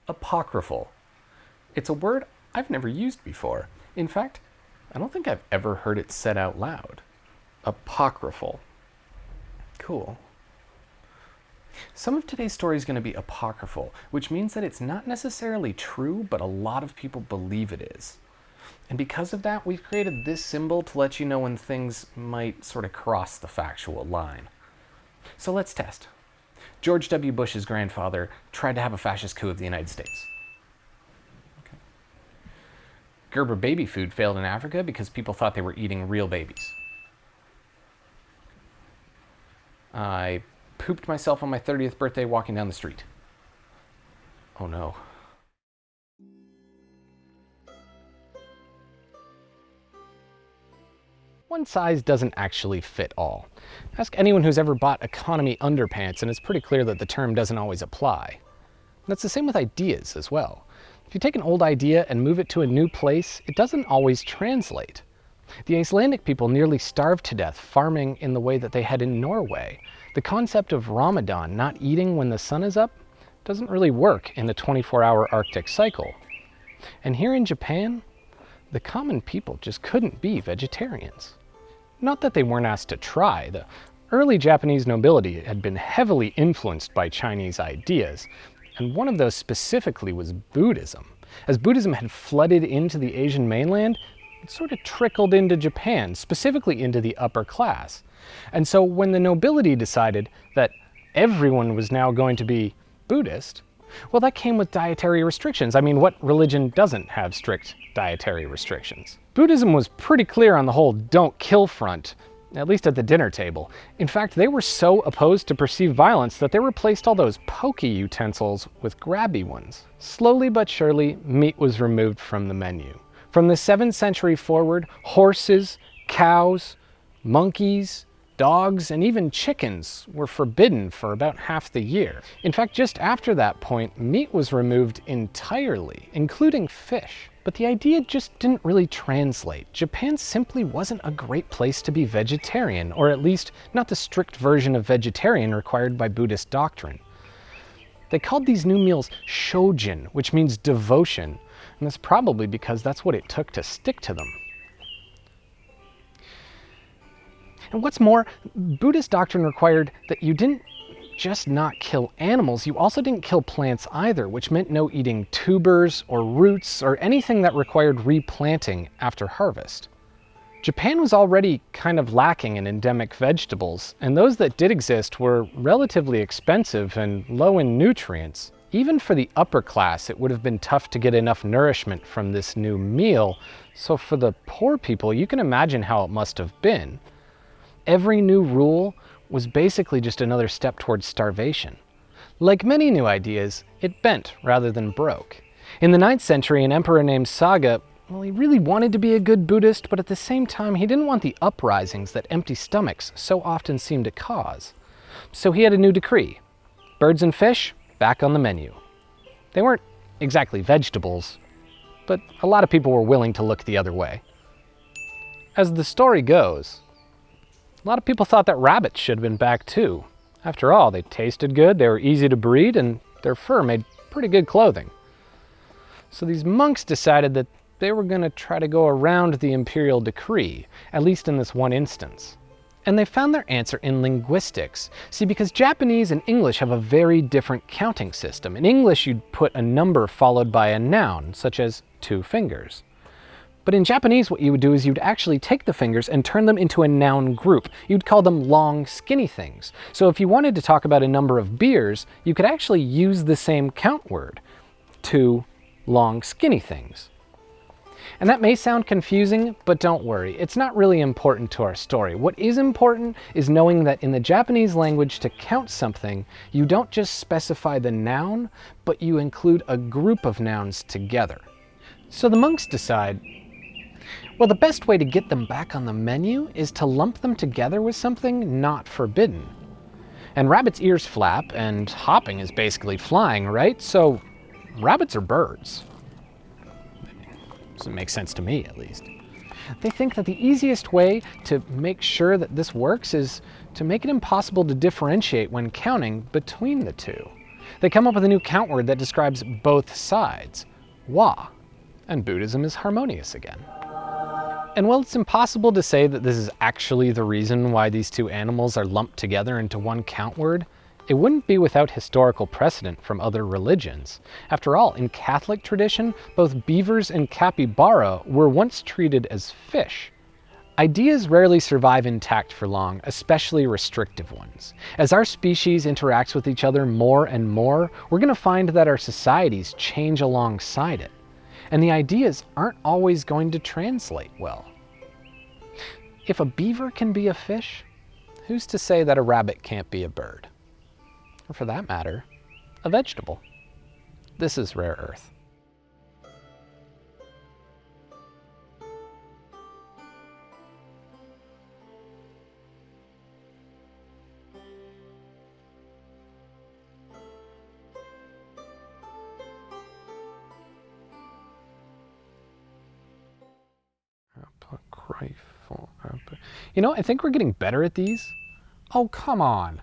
apocryphal. It's a word I've never used before. In fact, I don't think I've ever heard it said out loud. Apocryphal. Cool. Some of today's story is going to be apocryphal, which means that it's not necessarily true, but a lot of people believe it is. And because of that, we've created this symbol to let you know when things might sort of cross the factual line. So let's test. George W. Bush's grandfather tried to have a fascist coup of the United States. Okay. Gerber baby food failed in Africa because people thought they were eating real babies. I pooped myself on my 30th birthday walking down the street. Oh no. One size doesn't actually fit all. Ask anyone who's ever bought economy underpants and it's pretty clear that the term doesn't always apply. That's the same with ideas as well. If you take an old idea and move it to a new place, it doesn't always translate. The Icelandic people nearly starved to death farming in the way that they had in Norway. The concept of Ramadan, not eating when the sun is up, doesn't really work in the 24-hour Arctic cycle. And here in Japan, the common people just couldn't be vegetarians. Not that they weren't asked to try. The early Japanese nobility had been heavily influenced by Chinese ideas, and one of those specifically was Buddhism. As Buddhism had flooded into the Asian mainland, it sort of trickled into Japan, specifically into the upper class. And so when the nobility decided that everyone was now going to be Buddhist, well, that came with dietary restrictions. I mean, what religion doesn't have strict dietary restrictions? Buddhism was pretty clear on the whole don't kill front, at least at the dinner table. In fact, they were so opposed to perceived violence that they replaced all those pokey utensils with grabby ones. Slowly but surely, meat was removed from the menu. From the 7th century forward, horses, cows, monkeys, dogs, and even chickens were forbidden for about half the year. In fact, just after that point, meat was removed entirely, including fish. But the idea just didn't really translate. Japan simply wasn't a great place to be vegetarian, or at least not the strict version of vegetarian required by Buddhist doctrine. They called these new meals shojin, which means devotion, and that's probably because that's what it took to stick to them. And what's more, Buddhist doctrine required that you didn't just not kill animals, you also didn't kill plants either, which meant no eating tubers or roots or anything that required replanting after harvest. Japan was already kind of lacking in endemic vegetables, and those that did exist were relatively expensive and low in nutrients. Even for the upper class, it would have been tough to get enough nourishment from this new meal, so for the poor people, you can imagine how it must have been. Every new rule was basically just another step towards starvation. Like many new ideas, it bent rather than broke. In the 9th century, an emperor named Saga, well, he really wanted to be a good Buddhist, but at the same time, he didn't want the uprisings that empty stomachs so often seem to cause. So he had a new decree. Birds and fish, back on the menu. They weren't exactly vegetables, but a lot of people were willing to look the other way. As the story goes, a lot of people thought that rabbits should have been back too. After all, they tasted good, they were easy to breed, and their fur made pretty good clothing. So these monks decided that they were going to try to go around the imperial decree, at least in this one instance. And they found their answer in linguistics. See, because Japanese and English have a very different counting system. In English, you'd put a number followed by a noun, such as 2 fingers. But in Japanese, what you would do is you'd actually take the fingers and turn them into a noun group. You'd call them long, skinny things. So if you wanted to talk about a number of beers, you could actually use the same count word, 2 long, skinny things. And that may sound confusing, but don't worry, it's not really important to our story. What is important is knowing that in the Japanese language, to count something, you don't just specify the noun, but you include a group of nouns together. So the monks decide, well, the best way to get them back on the menu is to lump them together with something not forbidden. And rabbits' ears flap, and hopping is basically flying, right? So rabbits are birds. Doesn't make sense to me, at least. They think that the easiest way to make sure that this works is to make it impossible to differentiate when counting between the two. They come up with a new count word that describes both sides, wa, and Buddhism is harmonious again. And while it's impossible to say that this is actually the reason why these two animals are lumped together into one count word, it wouldn't be without historical precedent from other religions. After all, in Catholic tradition, both beavers and capybara were once treated as fish. Ideas rarely survive intact for long, especially restrictive ones. As our species interacts with each other more and more, we're going to find that our societies change alongside it. And the ideas aren't always going to translate well. If a beaver can be a fish, who's to say that a rabbit can't be a bird? Or for that matter, a vegetable. This is Rare Earth. Apocryphal. You know, I think we're getting better at these. Oh, come on.